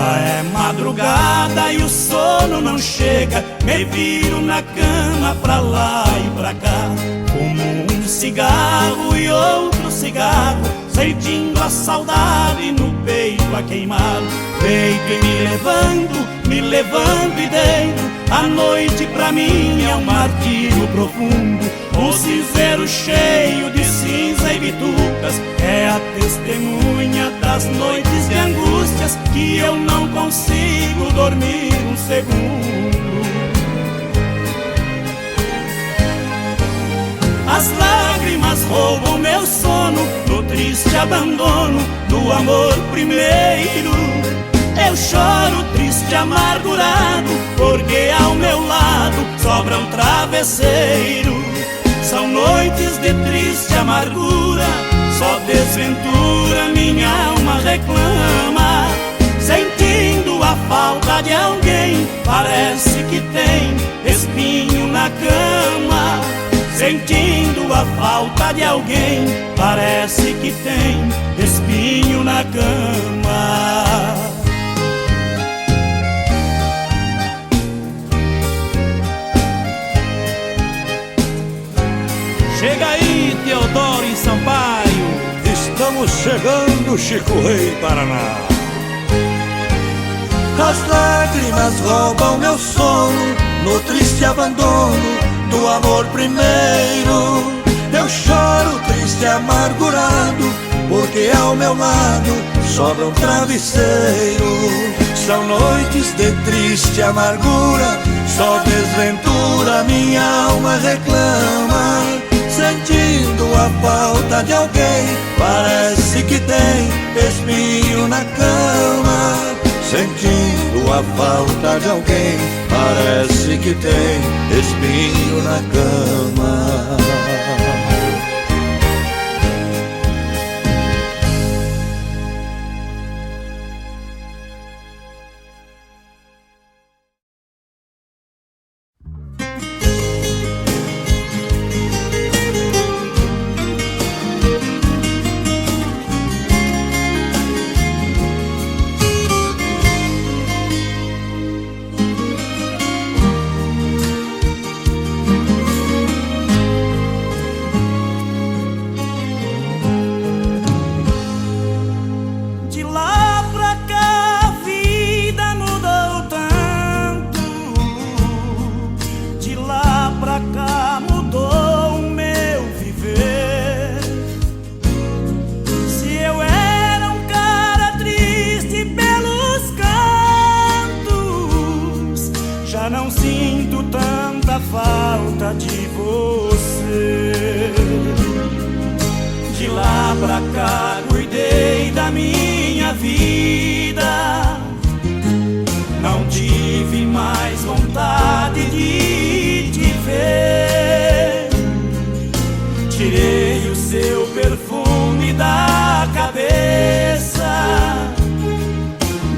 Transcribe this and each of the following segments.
Já é madrugada e o sono não chega, me viro na cama pra lá e pra cá. Fumo um cigarro e outro cigarro, sentindo a saudade no peito a queimar. Deito e me levando e deito. A noite pra mim é um martírio profundo, um cinzeiro cheio de cinza e bitucas. É a testemunha das noites de angústias que eu não consigo dormir um segundo. As lágrimas roubam meu sono no triste abandono do amor primeiro. Eu choro triste, amargurado, porque ao meu lado sobra um travesseiro. São noites de triste amargura, só desventura minha alma reclama. Sentindo a falta de alguém, parece que tem espinho na cama. Sentindo a falta de alguém, parece que tem espinho na cama. Chega aí, Teodoro e Sampaio. Estamos chegando, Chico Rei Paraná. As lágrimas roubam meu sono no triste abandono do amor primeiro. Eu choro triste, amargurado, porque ao meu lado sobra um travesseiro. São noites de triste amargura, só desventura minha alma reclama. Sentindo a falta de alguém, parece que tem espinho na cama. Sentindo a falta de alguém, parece que tem espinho na cama. Não sinto tanta falta de você. De lá pra cá cuidei da minha vida, não tive mais vontade de te ver. Tirei o seu perfume da cabeça.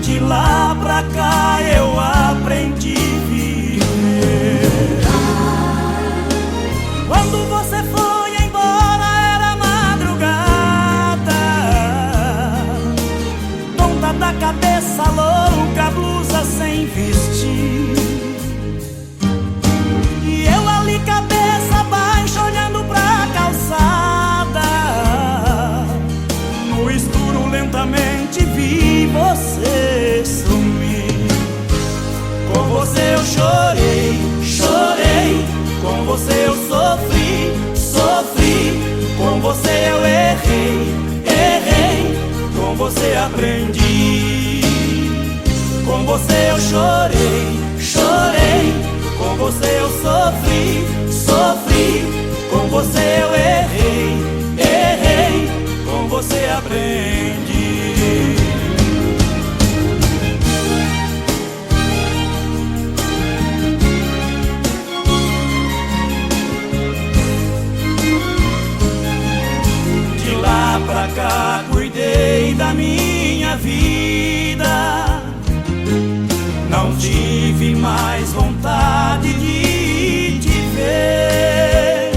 De lá pra cá eu aprendi a viver. Quando você foi embora era madrugada, tonta da cabeça louca, blusa sem vestir. E eu ali cabeça baixa olhando pra calçada. No escuro lentamente vi você sumir. Com você eu chorei, chorei. Com você eu sofri, sofri. Com você eu errei, errei. Com você aprendi. Com você eu chorei, chorei. Com você eu sofri, sofri. Com você eu errei, errei. Com você aprendi. Pra cá cuidei da minha vida, não tive mais vontade de te ver.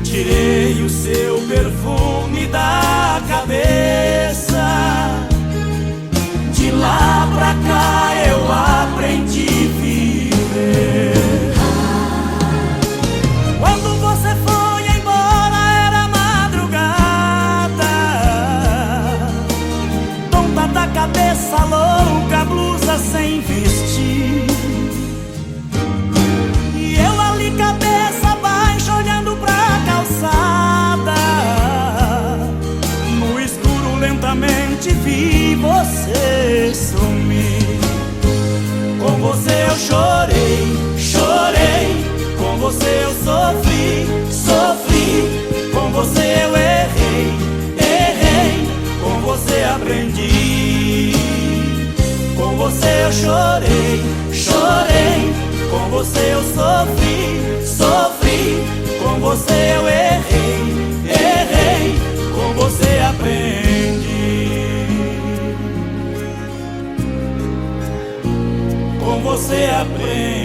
Tirei o seu perfume da cabeça. De lá cabeça louca, blusa sem vestir. E eu ali cabeça baixa olhando pra calçada. No escuro lentamente vi você sumir. Com você eu chorei, chorei. Com você eu sofri, sofri. Com você eu errei, errei. Com você aprendi. Com você eu chorei, chorei. Com você eu sofri, sofri. Com você eu errei, errei. Com você aprendi. Com você aprendi.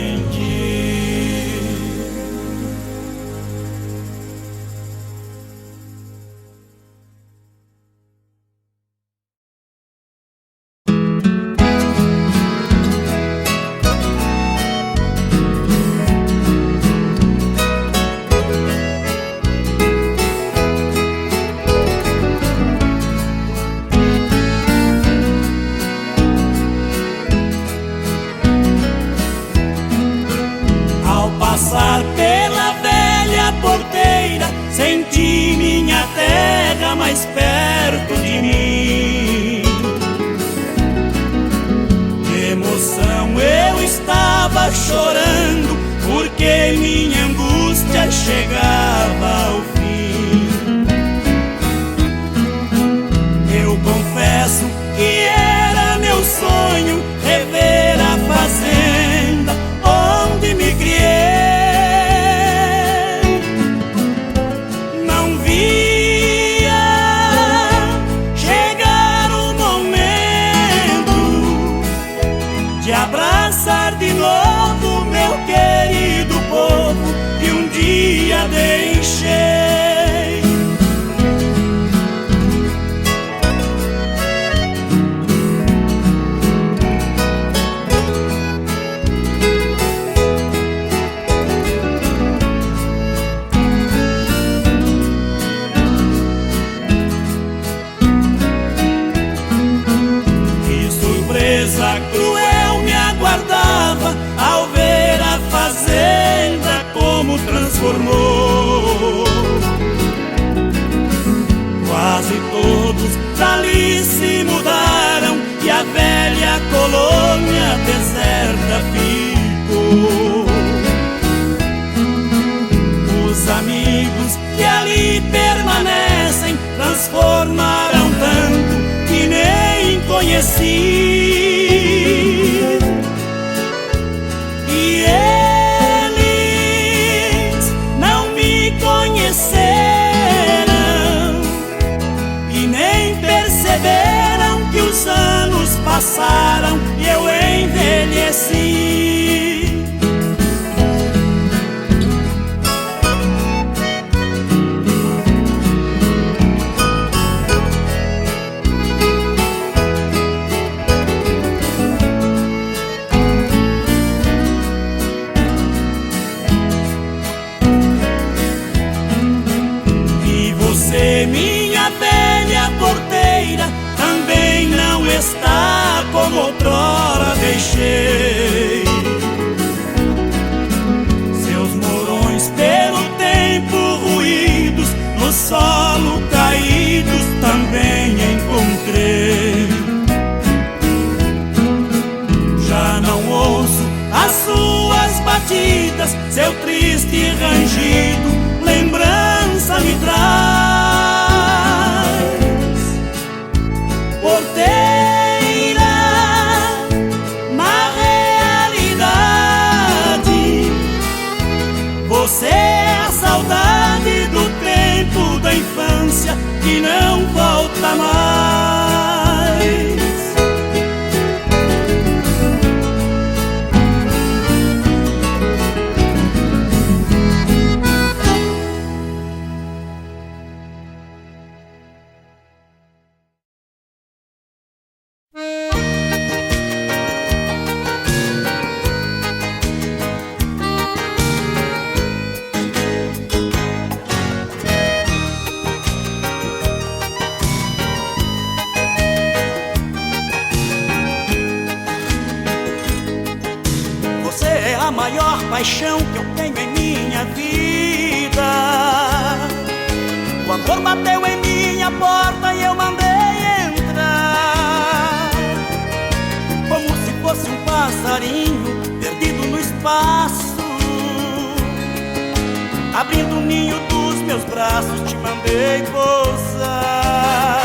Passar pela velha porteira, senti minha terra mais perto de mim. De emoção eu estava chorando, porque minha angústia chegava ao fim. Eu confesso que era meu sonho rever a fazenda onde me criei. De novo meu querido povo que um dia deixei. Que surpresa cruel me aguardava ao ver a fazenda como transformou. Quase todos dali se mudaram e a velha colônia deserta ficou. Os amigos que ali permanecem transformaram tanto que nem conheci. Perceberam que os anos passaram e eu envelheci. E você, minha velha porteira, também não está como outrora deixei. Seus morões pelo tempo ruídos, no solo caídos também encontrei. Já não ouço as suas batidas, seu triste rangido lembrança me traz. Porteira, na realidade, você é a saudade do tempo da infância que não volta mais. maior paixão que eu tenho em minha vida. O amor bateu em minha porta e eu mandei entrar, como se fosse um passarinho perdido no espaço. Abrindo o ninho dos meus braços, te mandei pousar.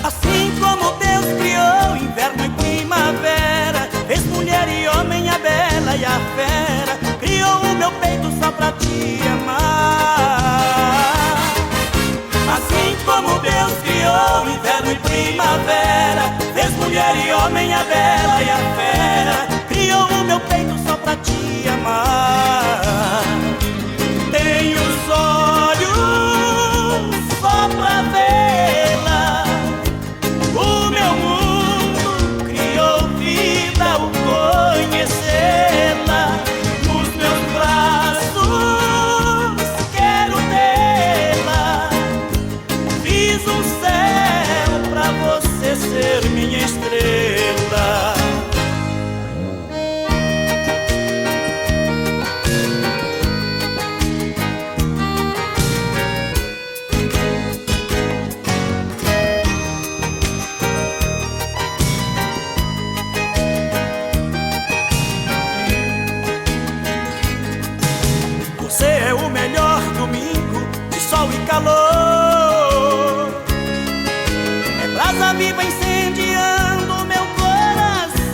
Assim como Deus criou inverno e primavera, fez mulher e homem a bela e a fera, criou o meu peito só pra te amar. Assim como Deus criou inverno e primavera, fez mulher e homem a bela e a fera, criou o meu peito só pra te amar. Tenho os olhos só pra vê-la, o meu mundo criou vida ao conhecê-la. Nos meus braços quero tê-la, fiz um céu pra você ser minha estrela. Você é o melhor domingo de sol e calor, é brasa viva incendiando meu coração.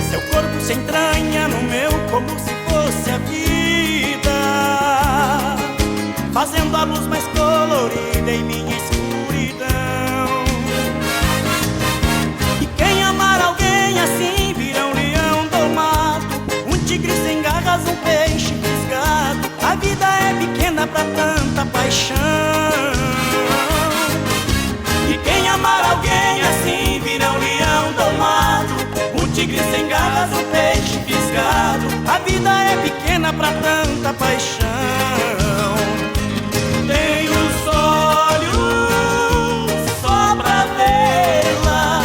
Seu corpo se entranha no meu como se fosse a vida, fazendo a luz mais colorida em minha escuridão. E quem amar alguém assim vira um leão domado, um tigre sem garras, um peixe fisgado. A vida é pequena pra tanta paixão. E quem amar alguém assim vira um leão domado, um tigre sem garras, um peixe fisgado. A vida é pequena pra tanta paixão. Tenho os olhos só pra vê-la,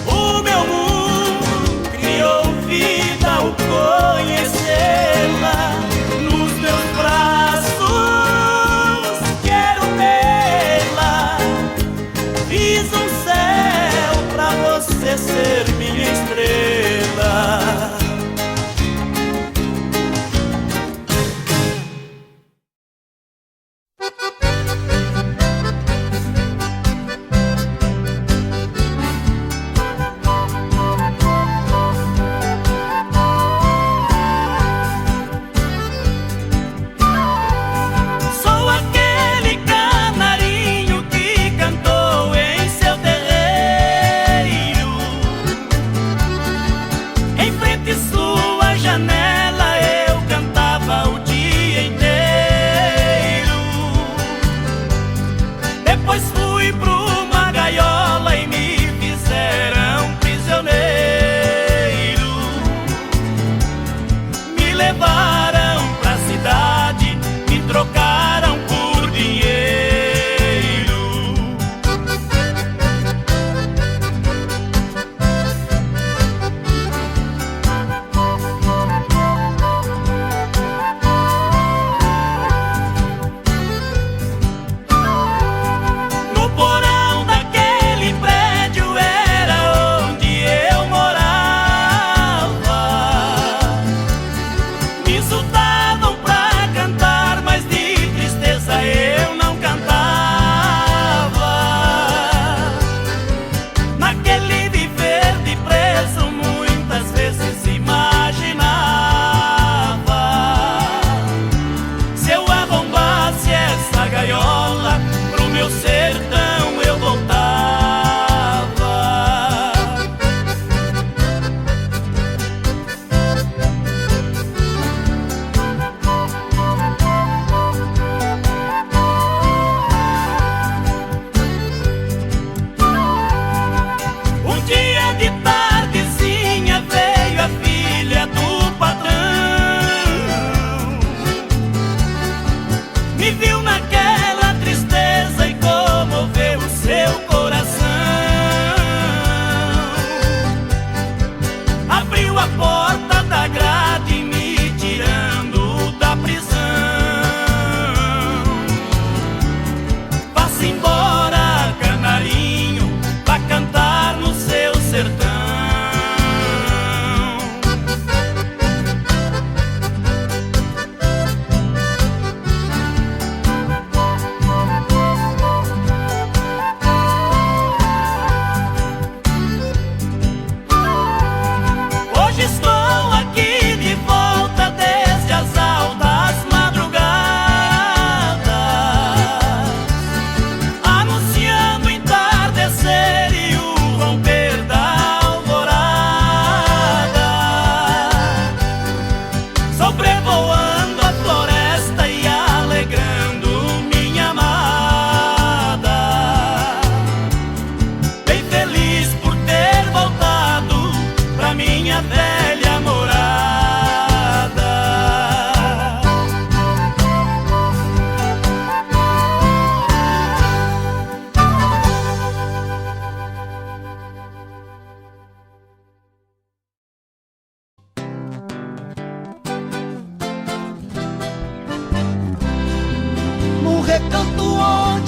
o meu mundo criou vida ao conhecê-la. Nos meus braços quero tê-la, fiz um céu pra você ser minha estrela. Sou aquele canarinho que cantou em seu terreiro,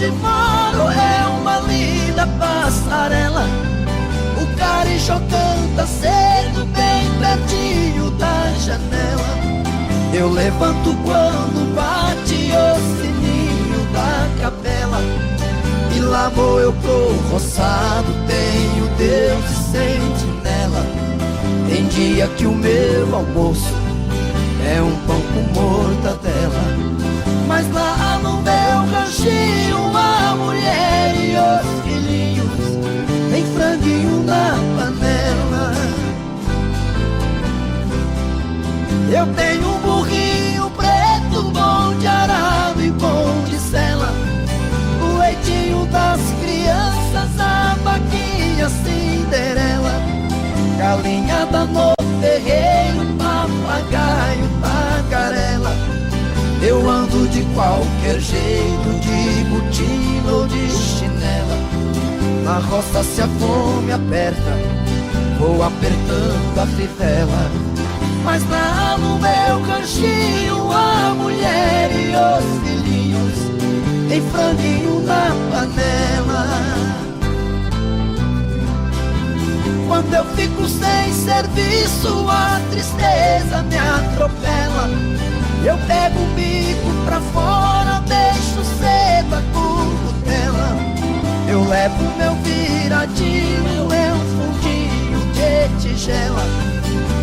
onde moro é uma linda passarela. O carijó canta cedo bem pertinho da janela. Eu levanto quando bate o sininho da capela. E lá vou eu pro roçado, tenho Deus de sentinela. Tem dia que o meu almoço é um pão com mortadela. Mas lá no meu ranchinho a mulher e os filhinhos tem franguinho na panela. Eu tenho um burrinho preto, bom de arado e bom de sela. O leitinho das crianças, a vaquinha Cinderela. Galinhada no terreiro, papagaio, tagarela. Eu ando de qualquer jeito, de botina ou de chinela. Na roça se a fome aperta, vou apertando a fivela. Mas lá no meu ranchinho a mulher e os filhinhos tem franguinho na panela. Quando eu fico sem serviço, a tristeza me atropela. Eu pego o bico pra fora, deixo cedo a currutela. Eu levo meu viradinho, é um fundinho de tigela.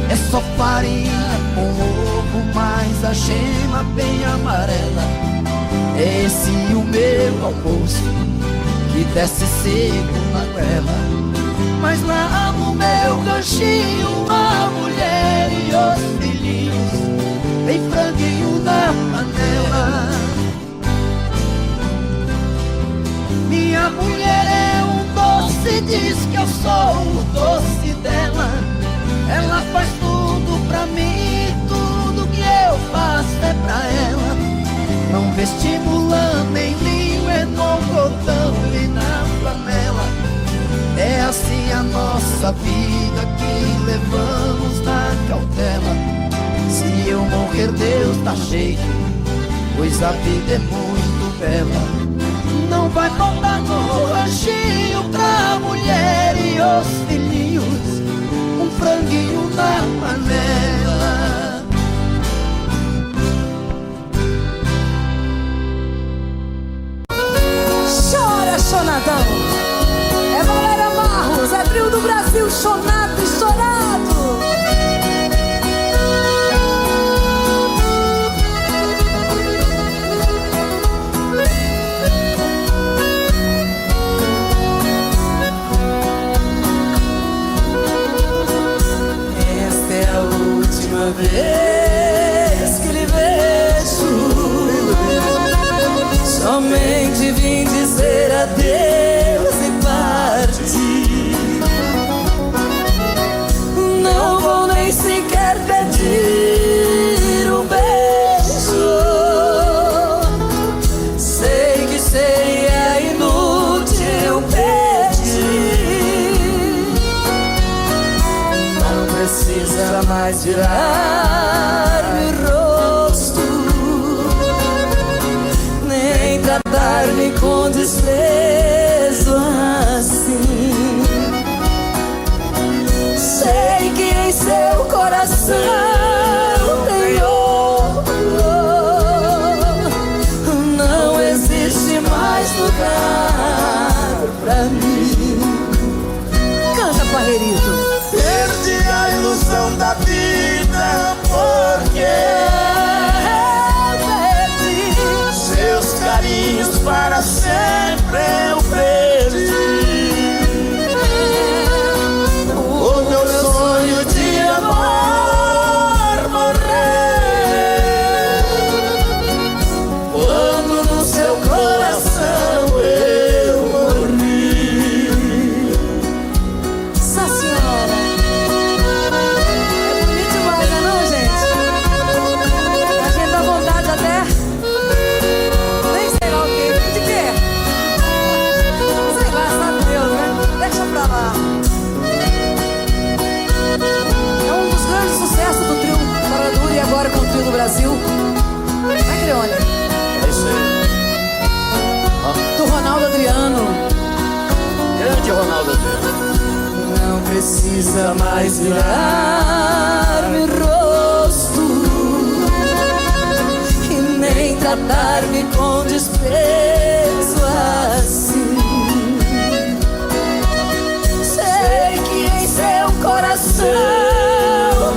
É só farinha com ovo, mas a gema bem amarela. É esse o meu almoço, que desce seco na goela. Mas lá no meu ranchinho a mulher e os filhinhos tem franguinho na panela. Minha mulher é um doce, diz que eu sou o doce dela. Ela faz tudo pra mim, tudo que eu faço é pra ela. Não vestibulando nem linho, é no algodão e na flanela. É assim a nossa vida que levamos na cautela. Se eu morrer Deus dá jeito, pois a vida é muito bela. Não vai faltar no ranchinho pra mulher e os filhinhos um franguinho na panela. Chora, Chonadão! É Valéria Barros, é trio do Brasil, chonado e chorado! Esta é a última vez que lhe vejo. Somente vim dizer adeus e partir. Não vou nem sequer pedir um beijo. Sei que seria inútil pedir. Não precisa mais virar-me o rosto, nem tratar-me com desprezo assim. Sei que em seu coração tem outro. Não existe mais lugar pra mim. Canta, Parreirito. Perdi a ilusão da vida porque seus carinhos para sempre eu perdi. O meu sonho de amor morreu quando no seu coração eu morri. Nossa Senhora! É bonito demais, não é, gente? A gente dá vontade até. Nem sei lá o que. De quê? Não precisa mais virar-me rosto e nem tratar-me com desprezo assim. Sei que em seu coração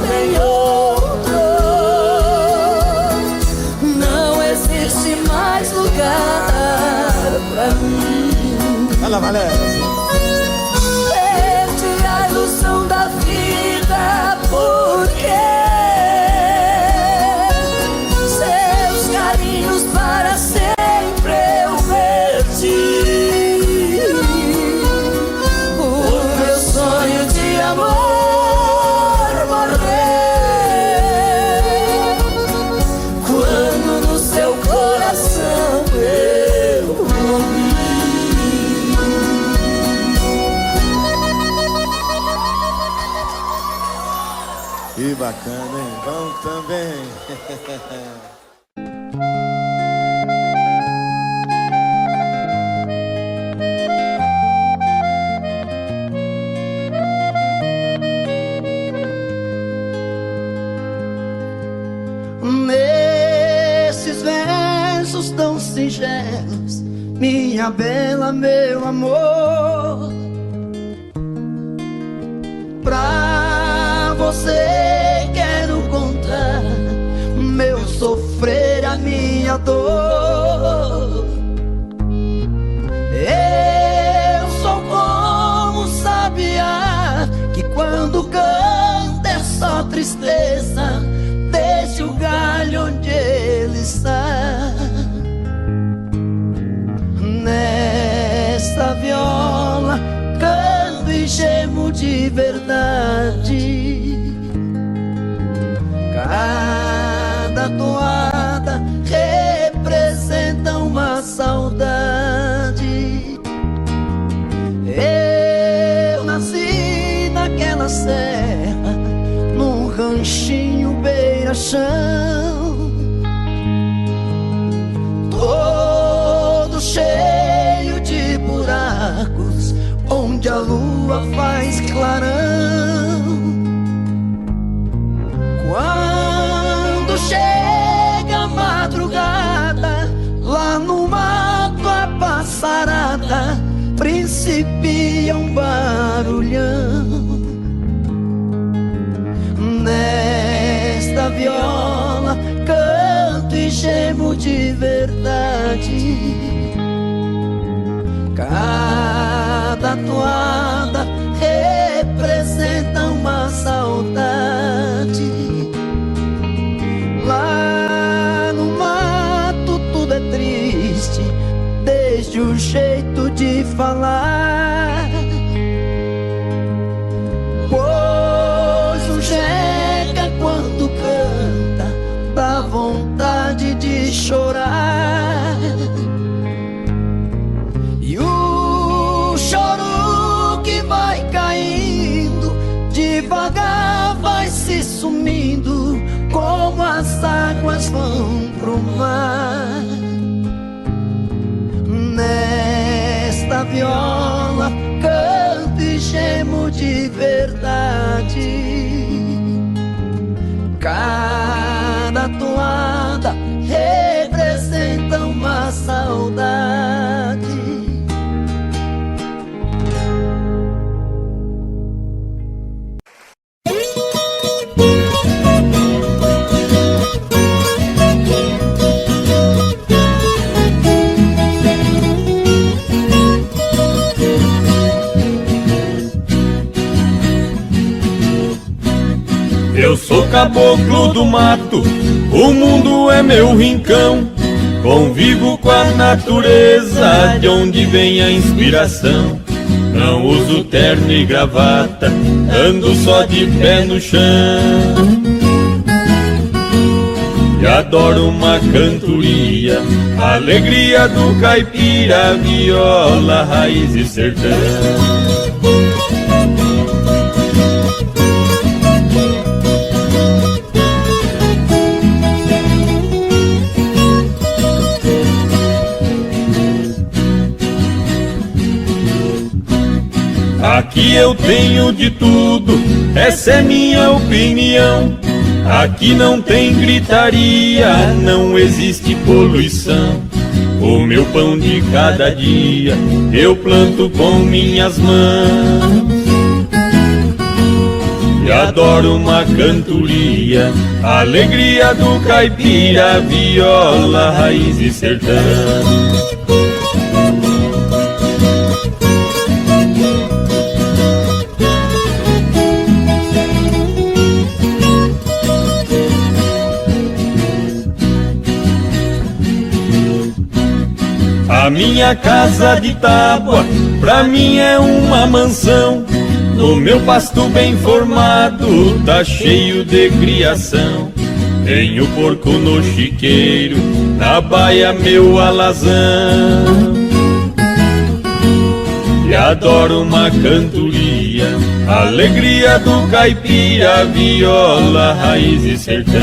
tem outro. Não existe mais lugar pra mim. Fala, Valéria. Perdi a ilusão da vida porque seus carinhos para sempre eu perdi. O meu sonho de amor morreu quando no seu coração eu morri. Que bacana, hein? Bom também. Nesses versos tão singelos, minha bela, meu amor, pra você quero contar meu sofrer, a minha dor. Eu sou como sabiá que quando canta é só tristeza. Deixe o galho onde ele está. Nesta viola canto e gemo de verdade. Cada toada representa uma saudade. Eu nasci naquela serra, num ranchinho beira-chão, todo cheio de buracos, onde a lua faz clarão. Quando chega a madrugada, lá no mato a passarada principia um barulhão. Nesta viola canto e gemo de verdade. Cada toada representa uma saudade. Lá no mato tudo é triste, desde o jeito de falar. Pois o jeca quando canta dá vontade de chorar. E o choro que vai caindo devagar vai se sumindo, como as águas vão pro mar. Nesta viola canto e gemo de verdade. Cada toada representa uma saudade. Eu sou caboclo do mato, o mundo é meu rincão. Convivo com a natureza, de onde vem a inspiração. Não uso terno e gravata, ando só de pé no chão. E adoro uma cantoria, a alegria do caipira, viola, raiz e sertão. Aqui eu tenho de tudo, essa é minha opinião. Aqui não tem gritaria, não existe poluição. O meu pão de cada dia eu planto com minhas mãos. E adoro uma cantoria, a alegria do caipira, viola, raiz e sertão. A minha casa de tábua, pra mim é uma mansão. No meu pasto bem formado, tá cheio de criação. Tenho porco no chiqueiro, na baia meu alazão. E adoro uma cantoria, alegria do caipira, viola, raiz e sertão.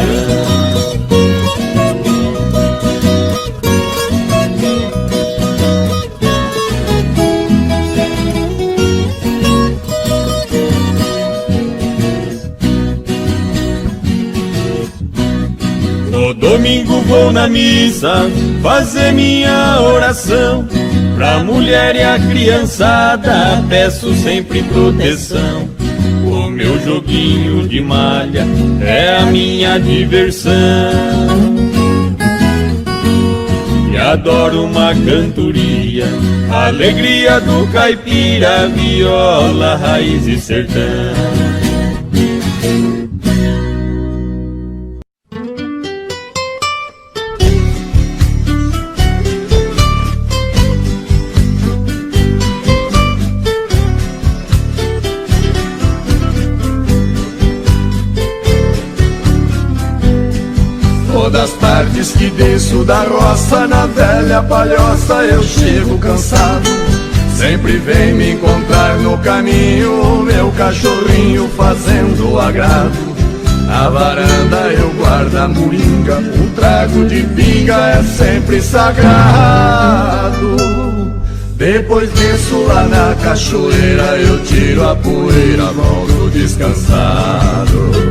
Domingo vou na missa fazer minha oração. Pra mulher e a criançada peço sempre proteção. O meu joguinho de malha é a minha diversão. E adoro uma cantoria, alegria do caipira, viola, raiz e sertão. Das tardes que desço da roça, na velha palhoça eu chego cansado. Sempre vem me encontrar no caminho, meu cachorrinho fazendo agrado. Na varanda eu guardo a moringa, um trago de pinga é sempre sagrado. Depois desço lá na cachoeira, eu tiro a poeira, volto descansado.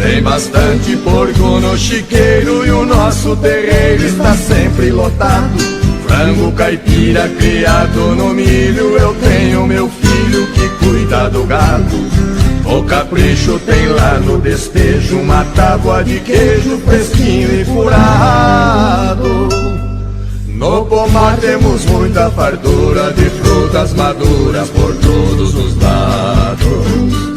Tem bastante porco no chiqueiro e o nosso terreiro está sempre lotado. Frango caipira criado no milho, eu tenho meu filho que cuida do gado. O capricho tem lá no despejo uma tábua de queijo fresquinho e furado. No pomar temos muita fartura de frutas maduras por todos os lados.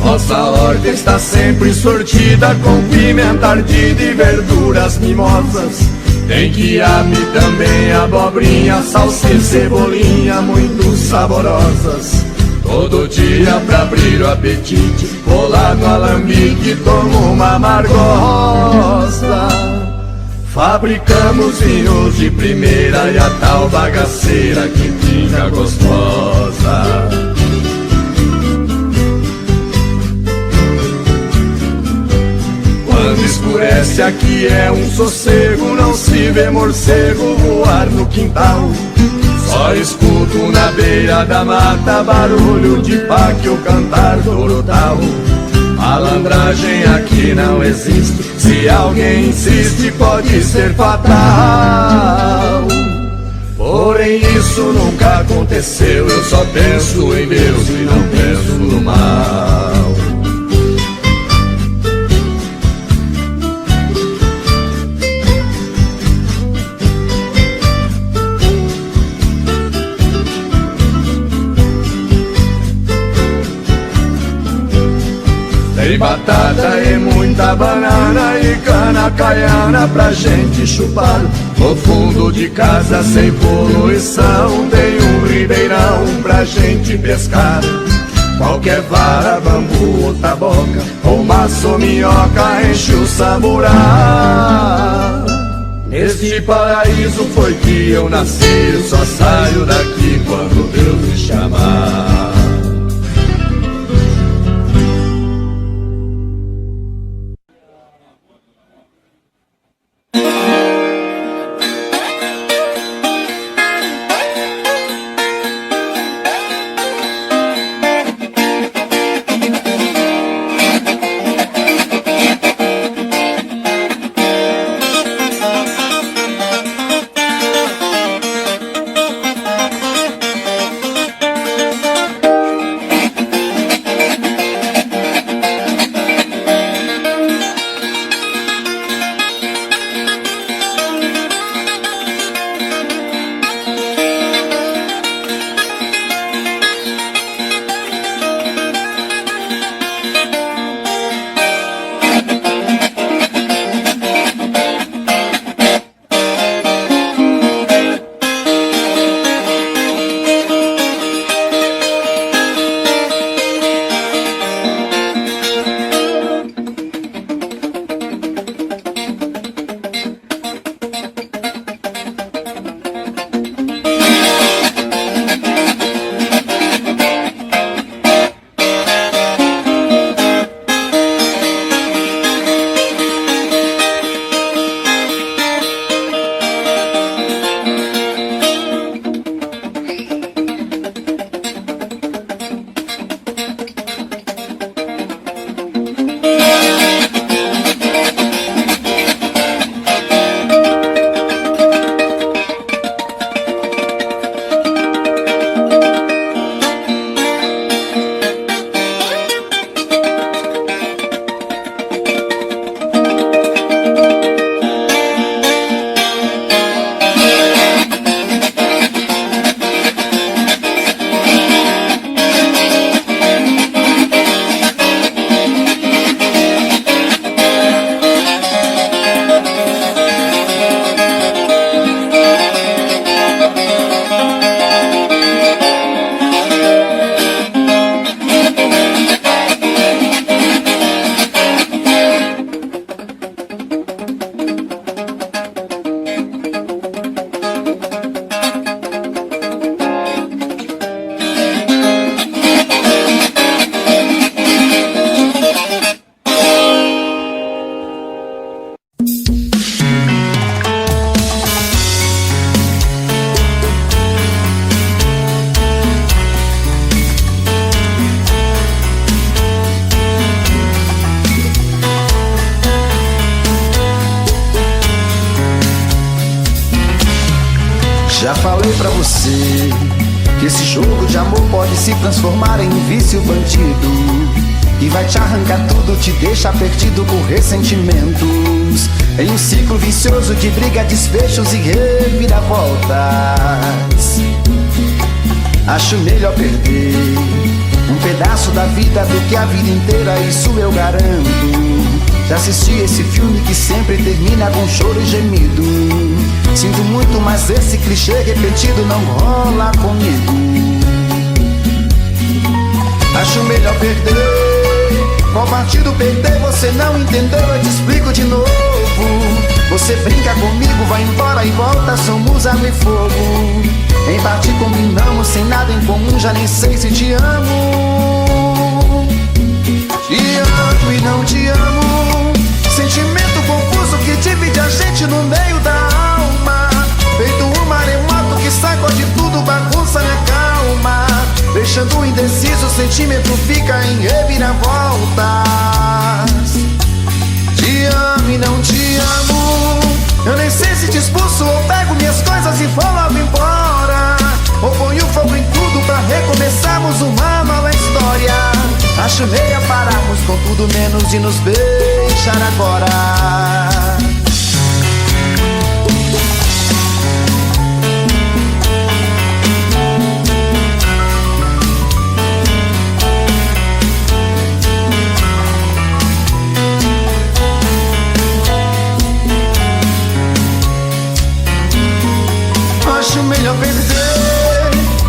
Nossa horta está sempre sortida com pimenta ardida e verduras mimosas. Tem quiabo também, abobrinha, salsa e cebolinha muito saborosas. Todo dia pra abrir o apetite, vou lá no alambique e tomo uma amargosa. Fabricamos vinhos de primeira e a tal bagaceira que fica gostosa. Quando escurece aqui é um sossego, não se vê morcego voar no quintal. Só escuto na beira da mata barulho de páquio cantar do urutau. Malandragem aqui não existe, se alguém insiste pode ser fatal. Porém isso nunca aconteceu, eu só penso em Deus e não penso no mal. Tem batata e muita banana e cana caiana pra gente chupar. No fundo de casa sem poluição tem um ribeirão pra gente pescar. Qualquer vara, bambu ou taboca, ou maço, minhoca enche o samburá. Neste paraíso foi que eu nasci. Só saio daqui quando Deus me chamar. Já falei pra você que esse jogo de amor pode se transformar em um vício bandido, que vai te arrancar tudo, te deixa perdido por ressentimentos, em um ciclo vicioso de briga, desfechos e reviravoltas. Acho melhor perder um pedaço da vida do que a vida inteira, isso eu garanto. Já assisti esse filme que sempre termina com choro e gemido. Sinto muito, mas esse clichê repetido não rola comigo. Acho melhor perder. Qual partido perder? Você não entendeu, eu te explico de novo. Você brinca comigo, vai embora e volta, somos água e fogo. Em parte combinamos, sem nada em comum, já nem sei se te amo. Te amo e não te amo. Sentimento confuso que divide a gente no meio da alma. Feito um maremoto que sacode tudo, bagunça minha calma. Deixando indeciso, o sentimento fica em reviravoltas. Te amo e não te amo. Eu nem sei se te expulso ou pego minhas coisas e vou logo embora, ou ponho fogo em tudo pra recomeçarmos uma nova história. Acho meia pararmos com tudo menos de nos beijar agora. Acho melhor perder.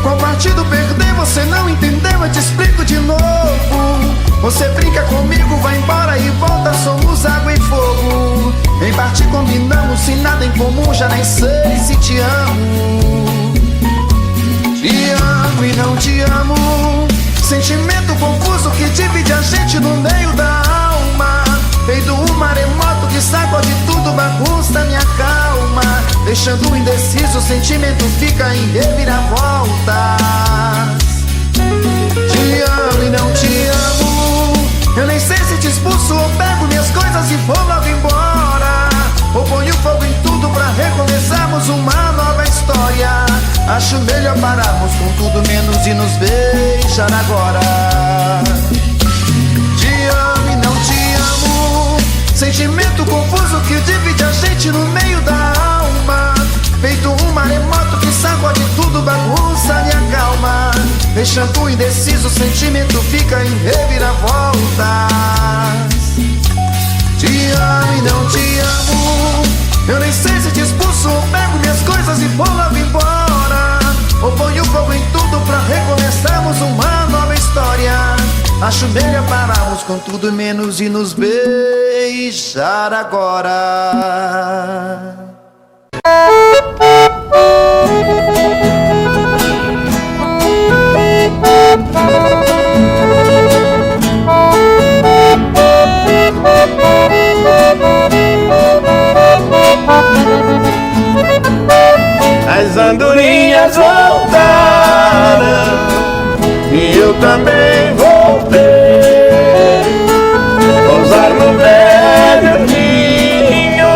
Qual partido perder? Você não entendeu, eu te explico de novo. Você brinca comigo, vai embora e volta, somos água e fogo. Em parte combinamos, sem nada em comum, já nem sei se te amo. Te amo e não te amo. Sentimento confuso que divide a gente no meio da alma. Feito um maremoto que sacode tudo, bagunça minha calma. Deixando indeciso, o sentimento fica em reviravoltas. Te amo e não te amo. Eu nem sei se te expulso ou pego minhas coisas e vou logo embora. Ou ponho fogo em tudo pra recomeçarmos uma nova história. Acho melhor pararmos com tudo menos e nos beijar agora. Te amo e não te amo. Sentimento confuso que divide a gente no meio da alma. Feito um maremoto que sacode tudo, bagunça minha calma. Deixando indeciso, o sentimento fica em reviravoltas. Te amo e não te amo. Eu nem sei se te expulso ou pego minhas coisas e vou logo embora. Ou ponho fogo em tudo pra recomeçarmos uma nova história. Acho melhor pararmos com tudo menos e nos beijar agora. As andorinhas voltaram e eu também voltei. Pousar no velho ninho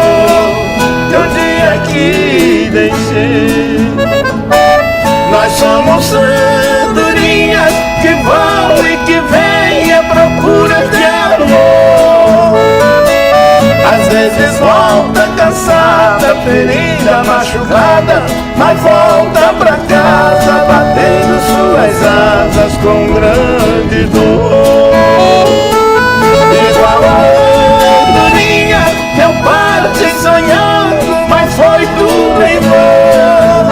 do dia que deixei. Nós somos andorinhas que vão e que vêm à procura de amor. Às vezes volta cansada, ferida, machucada, mas volta pra casa batendo suas asas com grande dor. Igual a andorinha, eu parti sonhando, mas foi tudo em vão.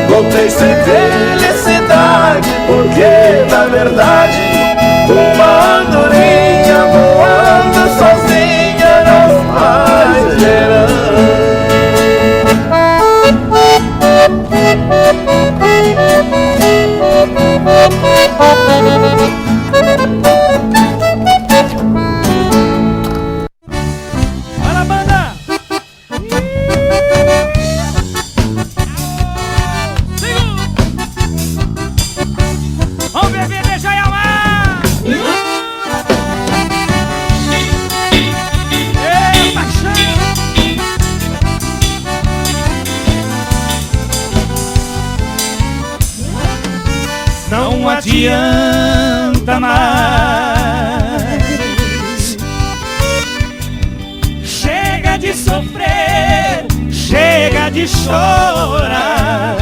Voltei sem felicidade, porque na verdade uma andorinha voando sozinha não faz verão. Bora, banda! Vamos beber, deixa eu amar! Ei, paixão! Não adianta mais. Chega de sofrer, chega de chorar.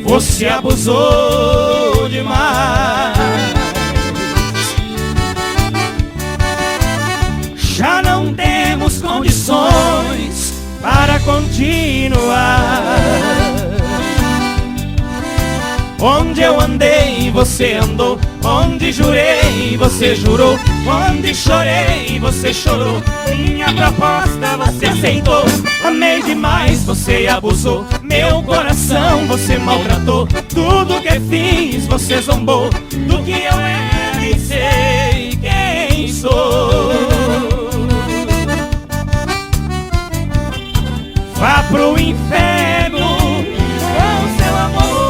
Você abusou demais. Já não temos condições para continuar. Onde eu andei, você andou. Onde jurei, você jurou. Onde chorei, você chorou. Minha proposta você aceitou. Amei demais, você abusou. Meu coração você maltratou. Tudo que fiz, você zombou. Do que eu era e sei quem sou. Vá pro inferno com seu amor.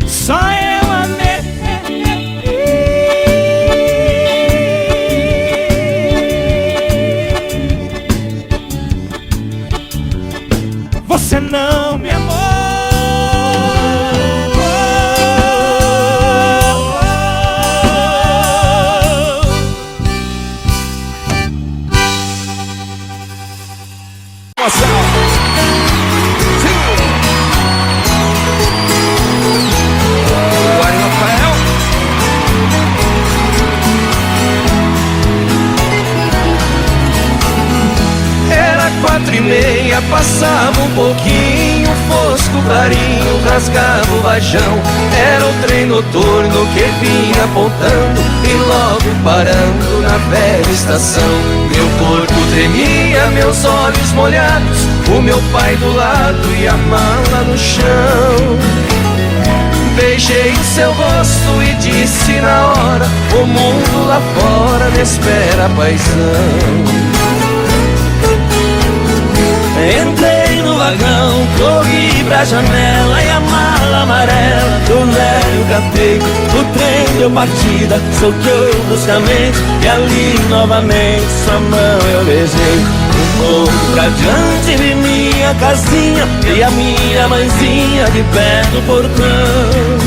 Só eu amei. Você não me amou. Era 4:30, passava um pouquinho fosco clarinho rasgava o vajão. Era o trem noturno que vinha apontando e logo parando na velha estação. Meu corpo tremia, meus olhos molhados, o meu pai do lado e a mala no chão. Beijei seu rosto e disse na hora: o mundo lá fora me espera, paizão. Entrei no vagão, corri pra janela e a mala amarela do velho catei. O trem deu partida, soqueou bruscamente e ali novamente sua mão eu beijei. Um pouco pra diante vi minha casinha e a minha mãezinha de pé no portão.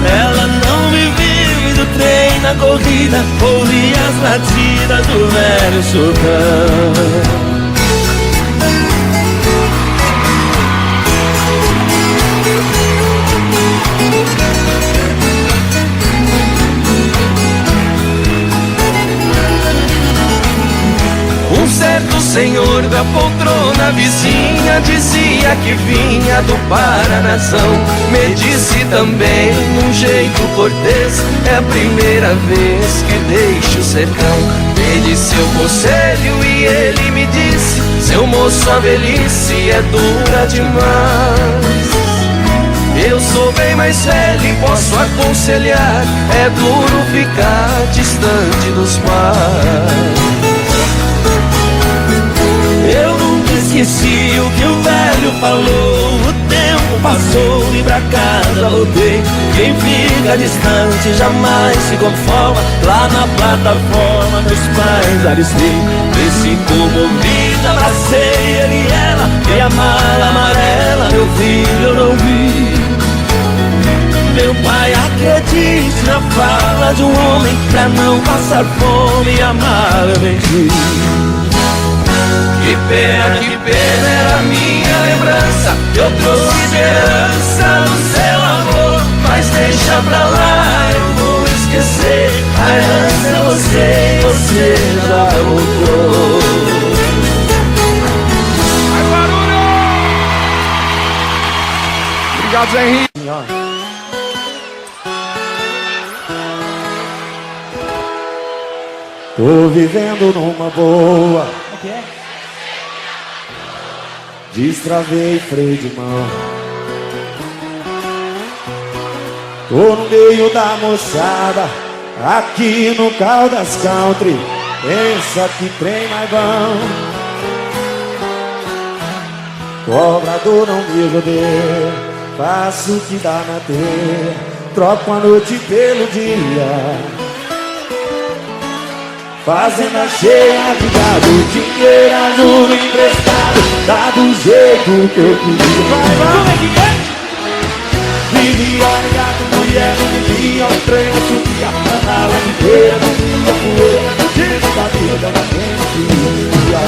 Ela não me viu e do trem na corrida ouvi as latidas do velho sultão. Um certo senhor da poltrona vizinha dizia que vinha do Paranazão. Me disse também, num jeito cortês, é a primeira vez que deixo o sertão. Pedi seu conselho e ele me disse: seu moço, a velhice é dura demais. Eu sou bem mais velho e posso aconselhar, é duro ficar distante dos pais. Eu nunca esqueci o que o velho falou. O tempo passou e pra casa voltei. Quem fica distante jamais se conforma. Lá na plataforma meus pais avistei. Desci comovida, abracei ele e ela. E a mala amarela, meu filho, eu não vi. Meu pai, acredite na fala de um homem. Pra não passar fome, a mala eu vendi. Que pena era a minha lembrança. Eu trouxe esperança no seu amor, mas deixa pra lá, eu vou esquecer. A herança é você já voltou. Vai, barulho! Obrigado, Zé Henrique. Tô vivendo numa boa. O que é? Destravei freio de mão. Tô no meio da moçada, aqui no Caldas Country. Pensa que trem mais bom. Cobrador não me rodeia, faço o que dá na teia, troco a noite pelo dia. Fazenda cheia de gado, dinheiro, juro emprestado, dá do jeito que eu queria. Como é que é? Vivia ligado, mulher, não vivia, o trem eu subia, andava inteira, comia poeira, tiro da vida da gente queria.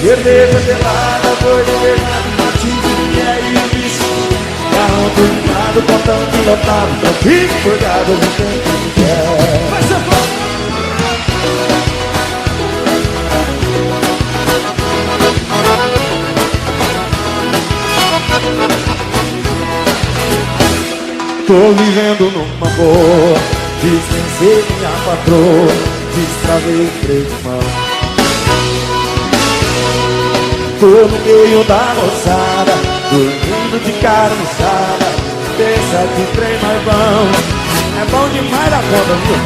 Cerveja gelada, boi de verdade, matinho, mulher e o bicho. Carro turbinado, portão pilotado, tranquilo, cuidado, não tem quem quer. Vai ser bom! Tô vivendo numa boa, dispensei minha patroa, destravei freio de mão. Tô no meio da moçada, dormindo de carniçada, pensa que trem mais bom. É bom demais da conta, viu?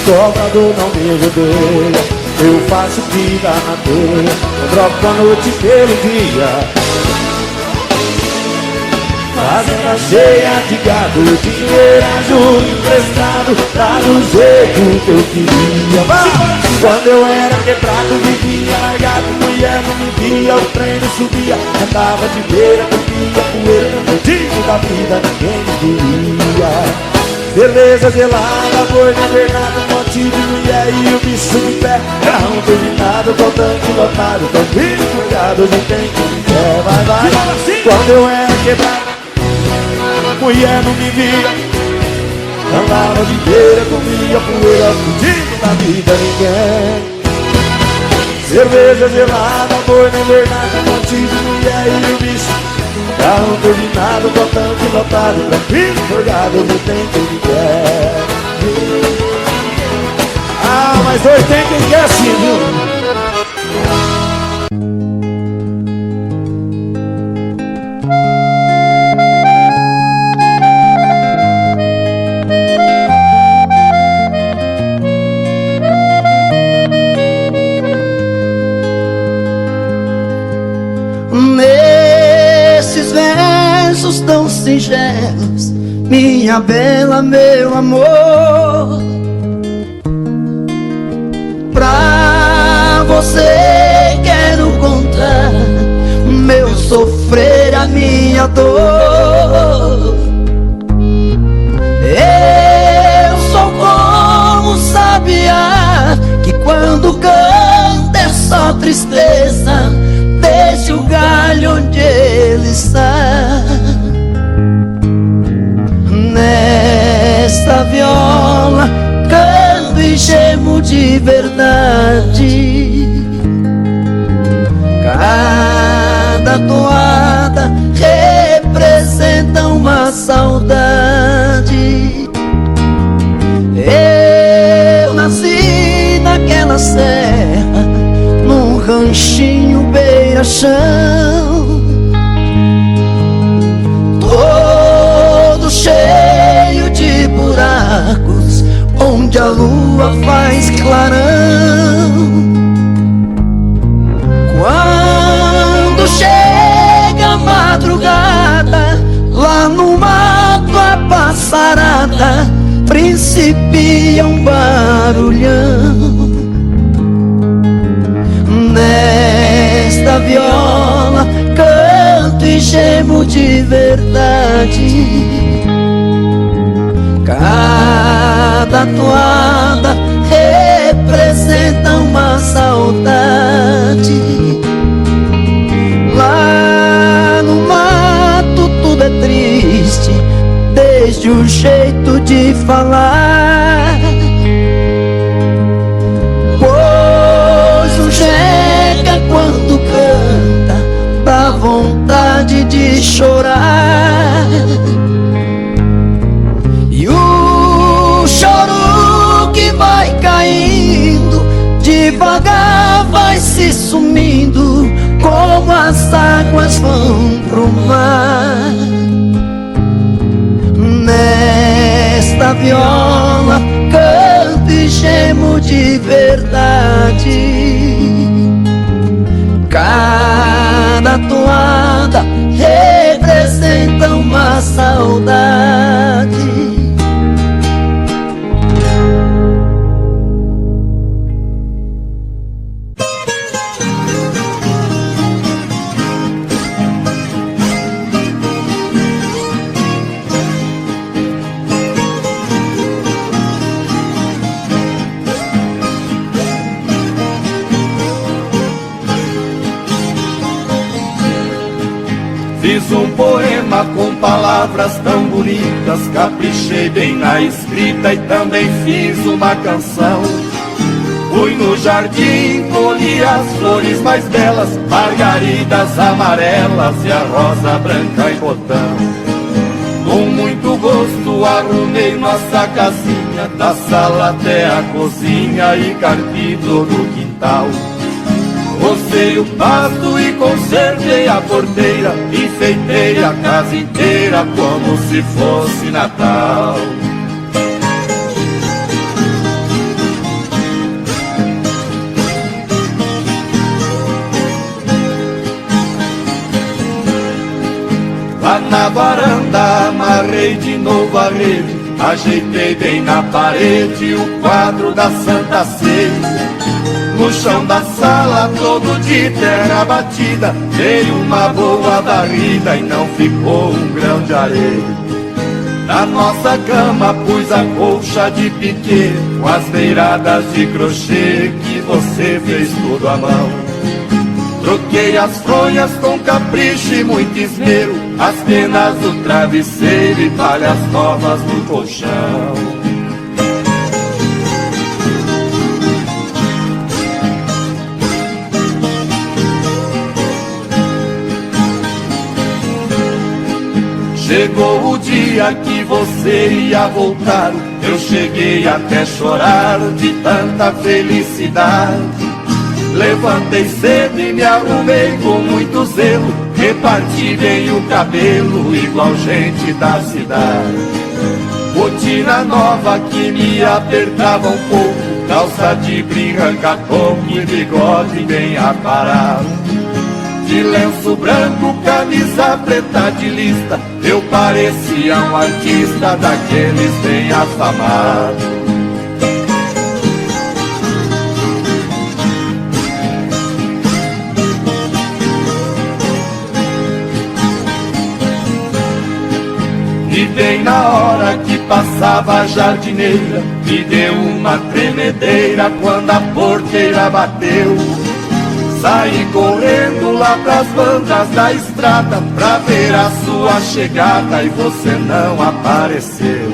Cobrador não me rodeia, eu faço vida na teia, eu troco a noite pelo dia. Fazenda cheia de gado, dinheiro, juro emprestado, tá do jeito que eu queria. Quando eu era quebrado, vivia largado, mulher não me via, o trem não subia, andava de beira, comia poeira, perdido da vida, ninguém me queria. Beleza gelada, boi governado, monte de mulher e o bicho de pé, carro turbinado, com tanque lotado, tranquilo, cuidado de quem quer. Vai, quando eu era quebrado, mulher não me via, andava de beira, comia poeira, fugindo da vida ninguém. Cerveja gelada, boi na verdade, monte de mulher e o bicho. Carro turbinado, botão lotado, tranquilo, jogado no tempo de guerra. Ah, mas hoje tem quem quer assim, viu? Nesses versos tão singelos, minha bela, meu amor, pra você quero contar meu sofrer, a minha dor. Eu sou como um sabiá que quando canta é só tristeza. Deixe o galho onde ele está. Nesta viola canto e gemo de verdade. Cada toada representa uma saudade. Eu nasci naquela serra, num ranchinho beira-chão, todo cheio de buracos, onde a lua faz clarão. Quando chega a madrugada, lá no mato a passarada principia um barulhão. Nesta viola canto e gemo de verdade. Cada toada representa uma saudade. Lá no mato tudo é triste, desde o jeito de falar. Quando canta, dá vontade de chorar. E o choro que vai caindo, devagar vai se sumindo, como as águas vão pro mar. Nesta viola canto e gemo de verdade. Cada toada representa uma saudade. Fiz um poema com palavras tão bonitas, caprichei bem na escrita e também fiz uma canção. Fui no jardim, colhi as flores mais belas, margaridas amarelas e a rosa branca em botão. Com muito gosto arrumei nossa casinha, da sala até a cozinha e carpi todo o quintal. Rocei o pasto e consertei a porteira, enfeitei a casa inteira como se fosse Natal. Lá na varanda amarrei de novo a rede, ajeitei bem na parede o quadro da Santa Ceia. No chão da sala todo de terra batida, dei uma boa varrida e não ficou um grão de areia. Na nossa cama pus a colcha de piquê, com as beiradas de crochê que você fez tudo à mão. Troquei as fronhas com capricho e muito esmero, as penas do travesseiro e palhas novas no colchão. Chegou o dia que você ia voltar, eu cheguei até chorar de tanta felicidade. Levantei cedo e me arrumei com muito zelo, reparti bem o cabelo igual gente da cidade. Botina nova que me apertava um pouco, calça de brim, ranca-toco e bigode bem aparado. De lenço branco, camisa preta de lista, eu parecia um artista daqueles bem afamados. E bem na hora que passava a jardineira, me deu uma tremedeira quando a porteira bateu. Saí correndo lá pras bandas da estrada pra ver a sua chegada e você não apareceu.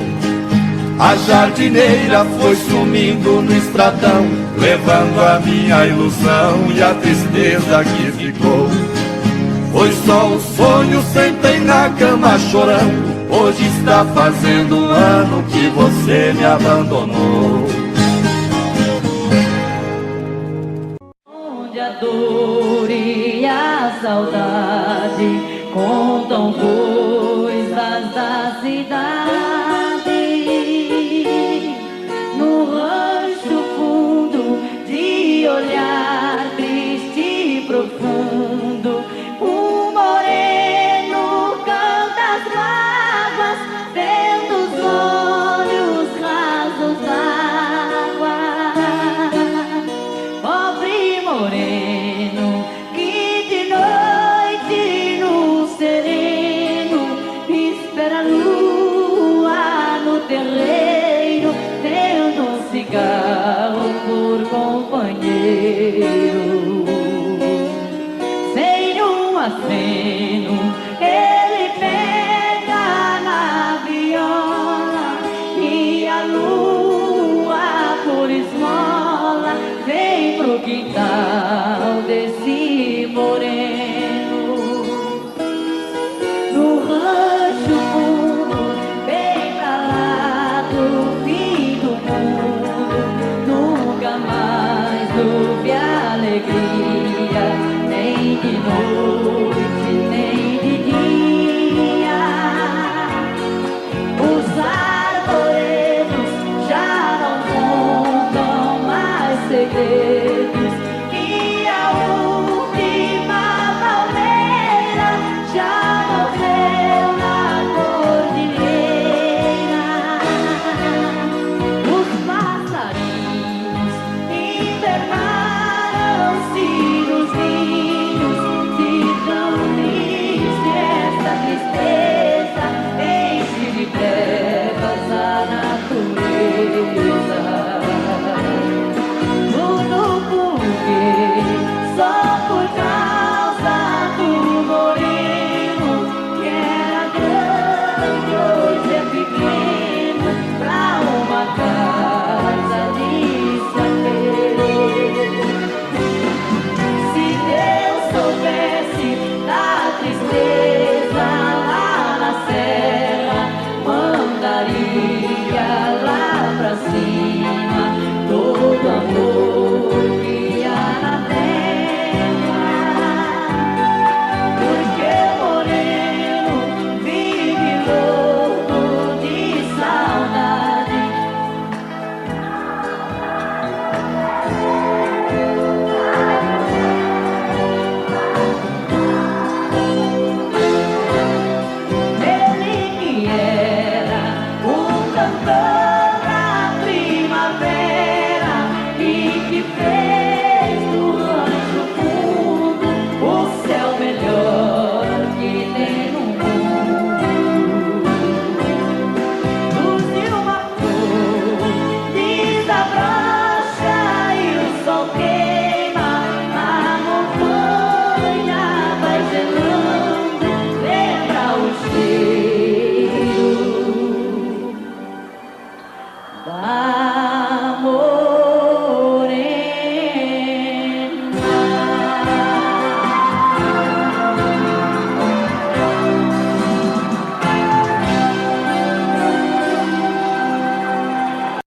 A jardineira foi sumindo no estradão, levando a minha ilusão e a tristeza que ficou. Foi só um sonho, sentei na cama chorando, hoje está fazendo um ano que você me abandonou. Onde a dor e a saudade contam coisas da cidade, no rancho fundo de olhar triste e profundo, o moreno canta as mágoas dentro dos olhos rasos d'água. Pobre moreno que de noite no sereno espera a lua no terreiro, tendo um cigarro por companheiro. Sem um aceno ele pega na viola e a lua por esmola vem pro quintal desse moreno. No rancho fundo, bem pra lá do fim do mundo, nunca mais houve alegria, nem de noite, nem de dia. Os arvoredos já não contam mais segredos, e a última palmeira já morreu na cordilheira. Os passarinhos internaram-se nos ninhos, se tão triste esta tristeza enche de trevas a natureza. Tudo porque só por causa do moreno, que era grande, hoje é pequeno, pra uma casa de sapê. Se Deus soubesse da tristeza lá na serra, mandaria lá pra cima todo amor que há na terra. Porque o moreno vive louco de saudade. Ele que era um cantor da primavera e que fez do rancho fundo o céu melhor que tem no mundo. Luz de uma flor desabrocha e o sol queima, a montanha vai gelando, lembra o cheiro da